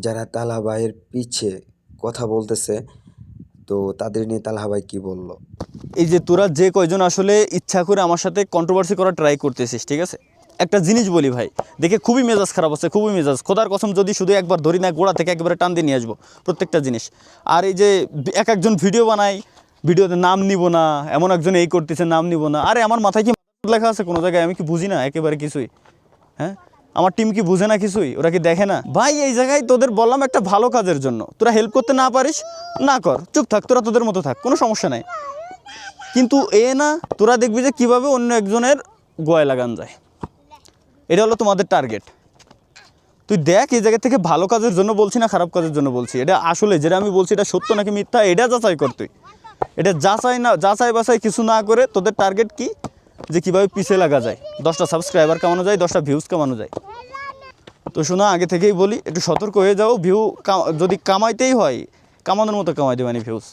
যারা তালহা ভাইয়ের পিছে কথা বলতেছে, তো তাদের নিয়ে তালহা ভাই কি বলল। এই যে তোরা যে কয়জন আসলে ইচ্ছা করে আমার সাথে কন্ট্রোভার্সি করার ট্রাই করতেছিস, ঠিক আছে, একটা জিনিস বলি ভাই, দেখে খুবই মেজাজ খারাপ হচ্ছে, খুবই মেজাজ, খোদার কসম যদি শুধু একবার ধরি না গোড়া থেকে একেবারে টান দিয়ে নিয়ে আসবো প্রত্যেকটা জিনিস। আর এই যে এক একজন ভিডিও বানায়, ভিডিওতে নাম নিব না, এমন একজন এই করতেছে নাম নিব না, আরে আমার মাথায় কি লেখা আছে কোনো জায়গায়? আমি কি বুঝি না একেবারে কিছুই? হ্যাঁ, আমার টিম কি বুঝে না কিছুই? ওরা কি দেখে না? ভাই এই জায়গায় তোদের বললাম একটা ভালো কাজের জন্য, তোরা হেল্প করতে না পারিস না কর, চুপ থাক, তোরা তোদের মতো থাক, কোনো সমস্যা নাই। কিন্তু না, তোরা দেখবি যে কীভাবে অন্য একজনের গোয়ায় লাগান যায়, এটা হলো তোমাদের টার্গেট। তুই দেখ এই জায়গা থেকে ভালো কাজের জন্য বলছি না খারাপ কাজের জন্য বলছি, এটা আসলে যেটা আমি বলছি এটা সত্য নাকি মিথ্যা এটা যাচাই কর তুই। এটা যাচাই বাছাই কিছু না করে তোদের টার্গেট কি, যে কীভাবে পিছিয়ে লাগা যায়, 10টা সাবস্ক্রাইবার কামানো যায়, 10টা ভিউজ কামানো যায়। তো শোনো, আগে থেকেই বলি একটু সতর্ক হয়ে যাও, ভিউ যদি কামাইতেই হয় কামানোর মতো কামাই দেবে ভিউজ।